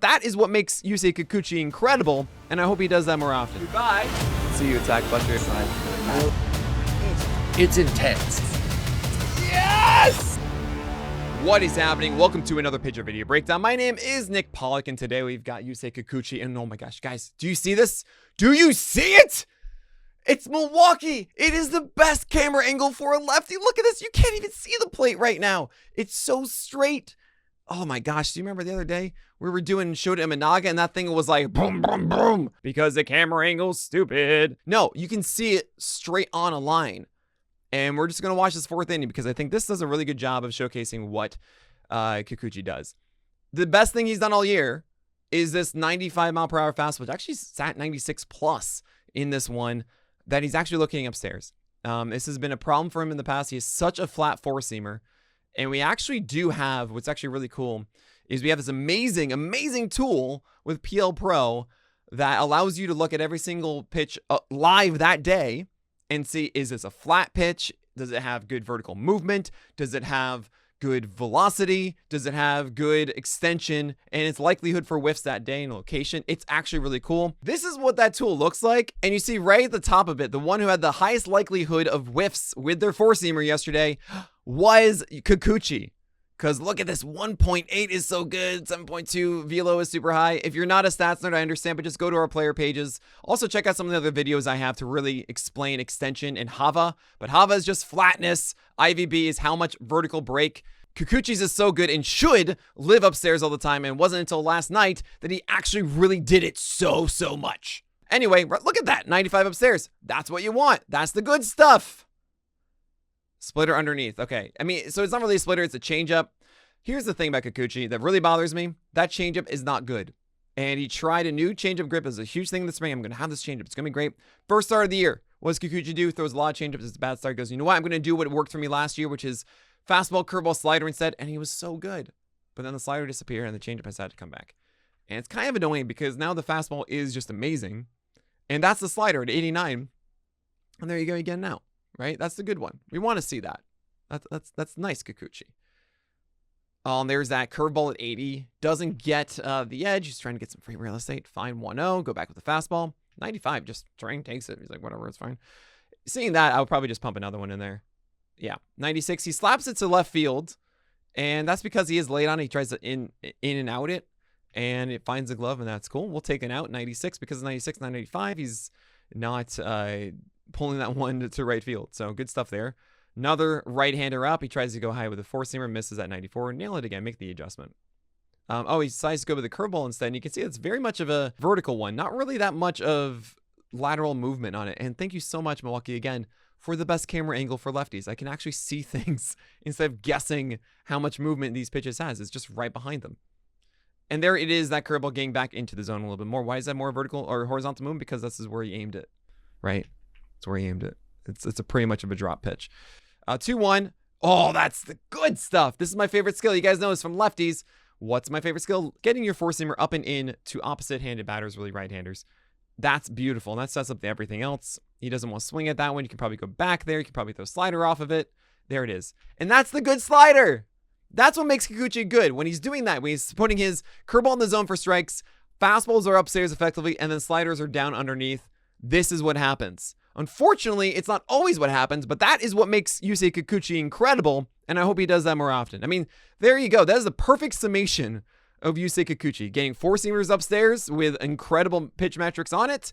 That is what makes Yusei Kikuchi incredible, and I hope he does that more often. Goodbye. See you, Attack Buster. It's intense. Yes! What is happening? Welcome to another pitcher video breakdown. My name is Nick Pollack, and today we've got Yusei Kikuchi, and oh my gosh, guys, do you see this? Do you see it? It's Milwaukee. It is the best camera angle for a lefty. Look at this. You can't even see the plate right now. It's so straight. Oh my gosh, do you remember the other day we were doing Shota Imanaga and that thing was like boom, boom, boom because the camera angle's stupid? No, you can see it straight on a line. And we're just going to watch this fourth inning because I think this does a really good job of showcasing what Kikuchi does. The best thing he's done all year is this 95-mile-per-hour fastball, which actually sat 96 plus in this one, that he's actually looking upstairs. This has been a problem for him in the past. He has such a flat four-seamer. And we actually do have, what's actually really cool, is we have this amazing, amazing tool with PL Pro that allows you to look at every single pitch live that day and see, is this a flat pitch? Does it have good vertical movement? Does it have good velocity? Does it have good extension and its likelihood for whiffs that day and location? It's actually really cool. This is what that tool looks like. And you see right at the top of it, the one who had the highest likelihood of whiffs with their four-seamer yesterday was Kikuchi. Because look at this, 1.8 is so good, 7.2 velo is super high. If you're not a stats nerd, I understand, but just go to our player pages. Also check out some of the other videos I have to really explain extension and Hava. But Hava is just flatness. IVB is how much vertical break. Kikuchi's is so good and should live upstairs all the time. And it wasn't until last night that he actually really did it so much. Anyway, look at that, 95 upstairs. That's what you want. That's the good stuff. Splitter underneath. Okay. I mean, so it's not really a splitter. It's a changeup. Here's the thing about Kikuchi that really bothers me. That changeup is not good. And he tried a new changeup grip. It's a huge thing this spring. I'm going to have this changeup. It's going to be great. First start of the year. What does Kikuchi do? Throws a lot of changeups. It's a bad start. Goes, you know what? I'm going to do what worked for me last year, which is fastball, curveball, slider instead. And he was so good. But then the slider disappeared and the changeup has had to come back. And it's kind of annoying because now the fastball is just amazing. And that's the slider at 89. And there you go again now. Right? That's the good one. We want to see that. That's nice, Kikuchi. There's that curveball at 80. Doesn't get the edge. He's trying to get some free real estate. Fine 1-0. Go back with the fastball. 95. Just Terrain takes it. He's like, whatever, it's fine. Seeing that, I would probably just pump another one in there. Yeah. 96. He slaps it to left field. And that's because he is late on it. He tries to in and out it. And it finds the glove, and that's cool. We'll take an out. 96. Because of 96, 95. He's not pulling that one to right field. So good stuff there. Another right-hander up. He tries to go high with a four-seamer, misses at 94. Nail it again. Make the adjustment. He decides to go with the curveball instead. And you can see it's very much of a vertical one. Not really that much of lateral movement on it. And thank you so much, Milwaukee, again, for the best camera angle for lefties. I can actually see things instead of guessing how much movement these pitches has. It's just right behind them. And there it is, that curveball getting back into the zone a little bit more. Why is that more vertical or horizontal movement? Because this is where he aimed it, right? That's where he aimed it. It's a pretty much of a drop pitch. 2-1. Oh, that's the good stuff. This is my favorite skill. You guys know this from lefties. What's my favorite skill? Getting your four-seamer up and in to opposite-handed batters, really right-handers. That's beautiful. And that sets up everything else. He doesn't want to swing at that one. You can probably go back there. You can probably throw a slider off of it. There it is. And that's the good slider. That's what makes Kikuchi good. When he's doing that, when he's putting his curveball in the zone for strikes, fastballs are upstairs effectively, and then sliders are down underneath. This is what happens. Unfortunately, it's not always what happens, but that is what makes Yusei Kikuchi incredible, and I hope he does that more often. I mean, there you go. That is the perfect summation of Yusei Kikuchi. Getting four-seamers upstairs with incredible pitch metrics on it,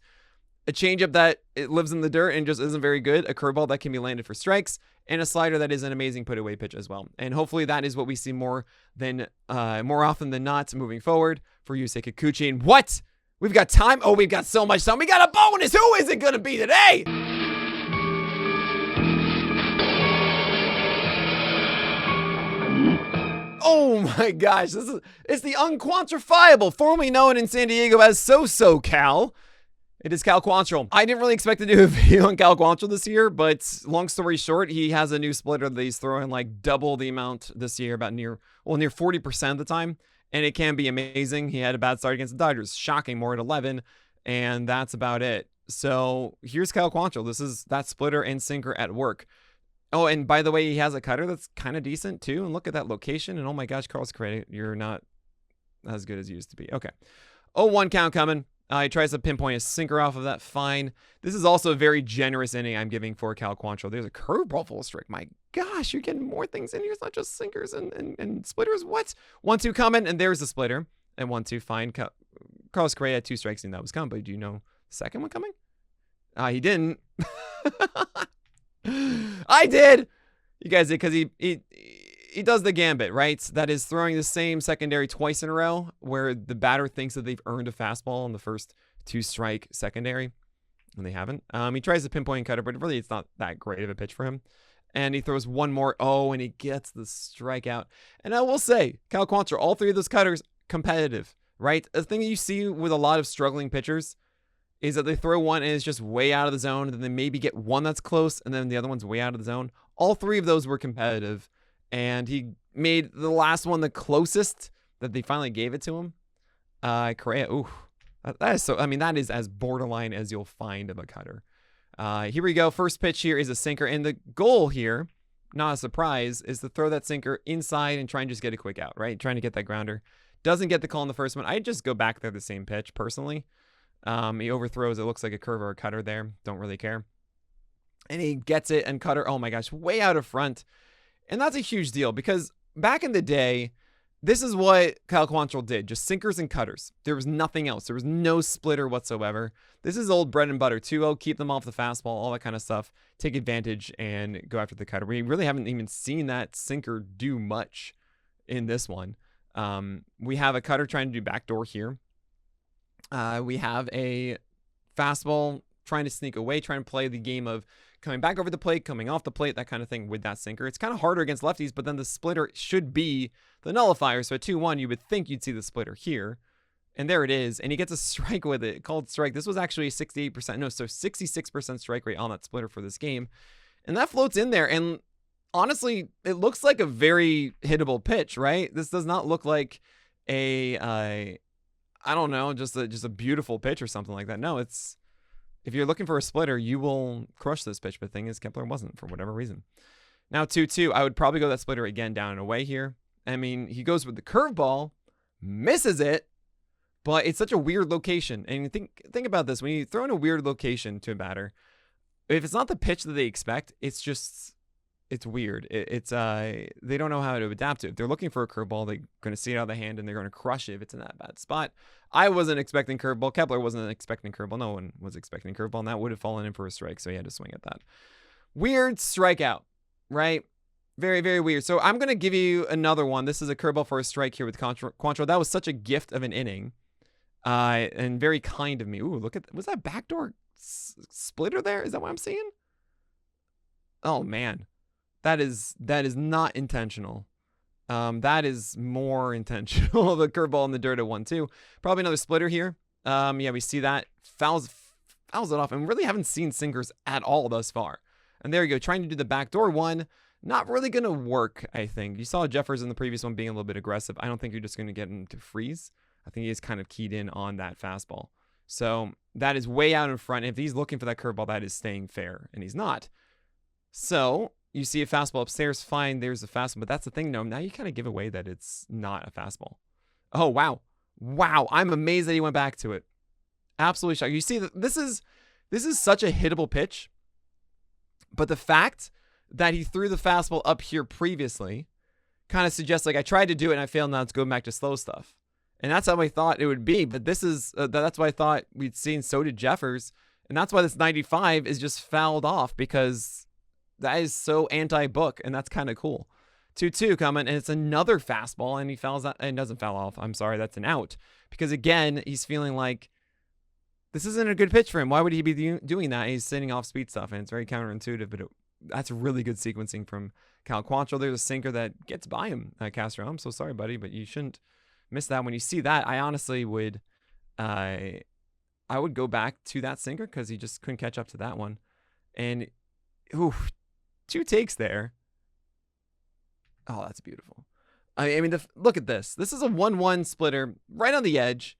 a changeup that it lives in the dirt and just isn't very good, a curveball that can be landed for strikes, and a slider that is an amazing put-away pitch as well. And hopefully that is what we see more often than not moving forward for Yusei Kikuchi. And what? We've got time. Oh, we've got so much time. We got a bonus. Who is it going to be today? Oh my gosh. It's the unquantifiable, formerly known in San Diego as So Cal. It is Cal Quantrill. I didn't really expect to do a video on Cal Quantrill this year, but long story short, he has a new splitter that he's throwing like double the amount this year, about near 40% of the time. And it can be amazing. He had a bad start against the Dodgers. Shocking, more at 11. And that's about it. So here's Cal Quantrill. This is that splitter and sinker at work. Oh, and by the way, he has a cutter that's kind of decent too. And look at that location. And oh my gosh, Carlos Credit, you're not as good as it used to be. Okay. 0-1 count coming. He tries to pinpoint a sinker off of that. Fine. This is also a very generous inning I'm giving for Cal Quantrill. There's a curveball full strike. My gosh, you're getting more things in here. It's not just sinkers and splitters. What? 1-2 coming, and there's the splitter. And 1-2, fine. Carlos Correa had 2 strikes, and that was coming. But do you know the second one coming? He didn't. I did. You guys did, because he does the gambit, right? That is throwing the same secondary twice in a row, where the batter thinks that they've earned a fastball on the first 2-strike secondary, and they haven't. He tries to pinpoint and cutter, but really it's not that great of a pitch for him. And he throws one more, and he gets the strikeout. And I will say, Cal Quantrill, all 3 of those cutters, competitive, right? The thing that you see with a lot of struggling pitchers is that they throw one and it's just way out of the zone, and then they maybe get one that's close, and then the other one's way out of the zone. All 3 of those were competitive. And he made the last one the closest that they finally gave it to him. Correa, ooh. That is so, I mean, that is as borderline as you'll find of a cutter. Here we go. First pitch here is a sinker. And the goal here, not a surprise, is to throw that sinker inside and try and just get a quick out, right? Trying to get that grounder. Doesn't get the call on the first one. I'd just go back there the same pitch, personally. He overthrows. It looks like a curve or a cutter there. Don't really care. And he gets it, and cutter, oh my gosh, way out of front. And that's a huge deal, because back in the day, this is what Cal Quantrill did. Just sinkers and cutters. There was nothing else. There was no splitter whatsoever. This is old bread and butter. 2-0, keep them off the fastball, all that kind of stuff. Take advantage and go after the cutter. We really haven't even seen that sinker do much in this one. We have a cutter trying to do backdoor here. We have a fastball trying to sneak away, trying to play the game of coming back over the plate, coming off the plate, that kind of thing with that sinker. It's kind of harder against lefties, but then the splitter should be the nullifier. So at 2-1, you would think you'd see the splitter here. And there it is. And he gets a strike with it, called strike. This was actually 66% strike rate on that splitter for this game. And that floats in there. And honestly, it looks like a very hittable pitch, right? This does not look like I don't know, just a beautiful pitch or something like that. No, it's, if you're looking for a splitter, you will crush this pitch. But the thing is, Kepler wasn't, for whatever reason. Now 2-2, I would probably go that splitter again down and away here. I mean, he goes with the curveball, misses it, but it's such a weird location. And think about this. When you throw in a weird location to a batter, if it's not the pitch that they expect, it's weird. They don't know how to adapt to it. If they're looking for a curveball, they're going to see it out of the hand, and they're going to crush it if it's in that bad spot. I wasn't expecting curveball. Kepler wasn't expecting curveball. No one was expecting curveball, and that would have fallen in for a strike, so he had to swing at that. Weird strikeout, right? Very, very weird. So I'm going to give you another one. This is a curveball for a strike here with Quantrill. That was such a gift of an inning, and very kind of me. Ooh, look at, was that backdoor splitter there? Is that what I'm seeing? Oh, man. That is not intentional. That is more intentional. The curveball in the dirt at 1-2. Probably another splitter here. Yeah, we see that. Fouls it off. And we really haven't seen sinkers at all thus far. And there you go. Trying to do the backdoor one. Not really going to work, I think. You saw Jeffers in the previous one being a little bit aggressive. I don't think you're just going to get him to freeze. I think he is kind of keyed in on that fastball. So that is way out in front. If he's looking for that curveball, that is staying fair. And he's not. So you see a fastball upstairs, fine, there's a fastball. But that's the thing, no, now you kind of give away that it's not a fastball. Oh, wow. Wow, I'm amazed that he went back to it. Absolutely shocked. You see, this is such a hittable pitch. But the fact that he threw the fastball up here previously kind of suggests, like, I tried to do it and I failed, now it's going back to slow stuff. And that's how I thought it would be. But this is, that's what I thought we'd seen. So did Jeffers. And that's why this 95 is just fouled off, because that is so anti-book, and that's kind of cool. 2-2 coming, and it's another fastball, and he fouls out, and doesn't foul off. I'm sorry, that's an out. Because again, he's feeling like this isn't a good pitch for him. Why would he be doing that? He's sending off speed stuff, and it's very counterintuitive, but that's really good sequencing from Cal Quantrill. There's a sinker that gets by him, Castro. I'm so sorry, buddy, but you shouldn't miss that. When you see that, I honestly would, I would go back to that sinker, because he just couldn't catch up to that one. And, ooh, 2 takes there. Oh, that's beautiful. I mean, look at this. This is a 1-1 splitter right on the edge.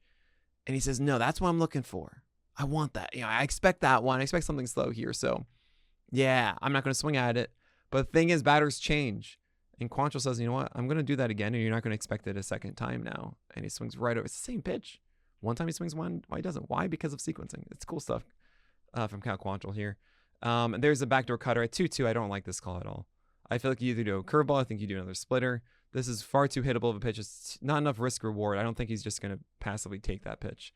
And he says, no, that's what I'm looking for. I want that. You know, I expect that one. I expect something slow here. So, yeah, I'm not going to swing at it. But the thing is, batters change. And Quantrill says, you know what? I'm going to do that again, and you're not going to expect it a second time now. And he swings right over. It's the same pitch. One time he swings one. Why he doesn't? Why? Because of sequencing. It's cool stuff from Cal Quantrill here. There's a backdoor cutter at 2-2. I don't like this call at all. I feel like you either do a curveball. I think you do another splitter. This is far too hittable of a pitch. It's not enough risk reward. I don't think he's just going to passively take that pitch.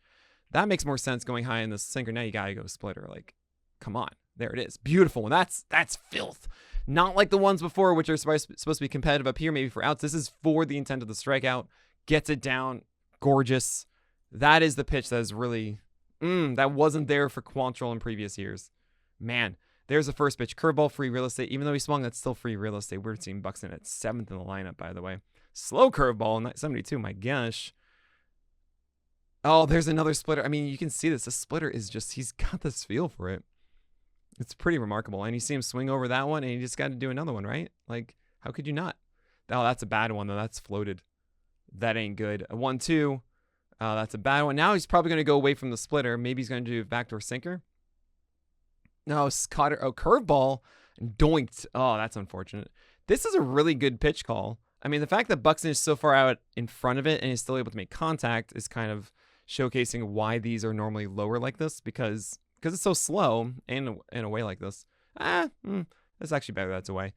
That makes more sense going high in the sinker. Now you got to go splitter. Like, come on. There it is. Beautiful one. That's filth. Not like the ones before, which are supposed to be competitive up here, maybe for outs. This is for the intent of the strikeout. Gets it down. Gorgeous. That is the pitch that is really, that wasn't there for Quantrill in previous years. Man, there's the first pitch. Curveball, free real estate. Even though he swung, that's still free real estate. We're seeing Buxton at 7th in the lineup, by the way. Slow curveball, 72. My gosh. Oh, there's another splitter. I mean, you can see this. The splitter is just, he's got this feel for it. It's pretty remarkable. And you see him swing over that one, and you just got to do another one, right? Like, how could you not? Oh, that's a bad one, though. That's floated. That ain't good. A 1-2. That's a bad one. Now he's probably going to go away from the splitter. Maybe he's going to do a backdoor sinker. No, cutter. Oh, curveball. And doinked. Oh, that's unfortunate. This is a really good pitch call. I mean, the fact that Buxton is so far out in front of it and is still able to make contact is kind of showcasing why these are normally lower like this, because it's so slow and in a way like this. It's actually better that's away.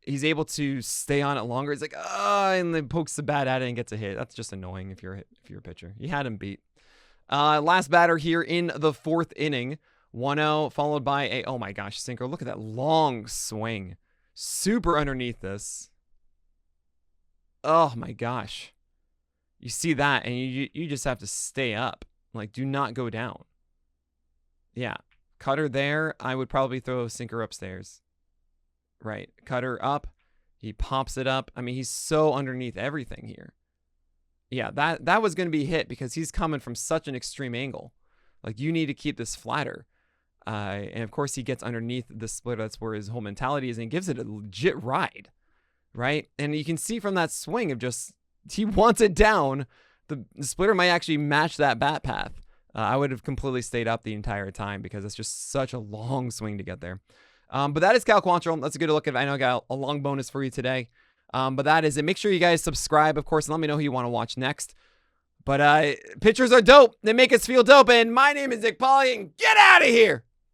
He's able to stay on it longer. It's like, and then pokes the bat at it and gets a hit. That's just annoying if you're a pitcher. You had him beat. Last batter here in the 4th inning. 1-0 followed by a, oh my gosh, sinker. Look at that long swing. Super underneath this. Oh my gosh. You see that and you just have to stay up. Like, do not go down. Yeah. Cutter there. I would probably throw a sinker upstairs. Right. Cutter up. He pops it up. I mean, he's so underneath everything here. Yeah, that was going to be hit because he's coming from such an extreme angle. Like, you need to keep this flatter. And of course, he gets underneath the splitter. That's where his whole mentality is, and he gives it a legit ride. Right. And you can see from that swing of just, he wants it down. The splitter might actually match that bat path. I would have completely stayed up the entire time because it's just such a long swing to get there. But that is Cal Quantrill. That's a good look at it. I know I got a long bonus for you today. But that is it. Make sure you guys subscribe, of course, and let me know who you want to watch next. But pitchers are dope. They make us feel dope. And my name is Nick Polly, and get out of here.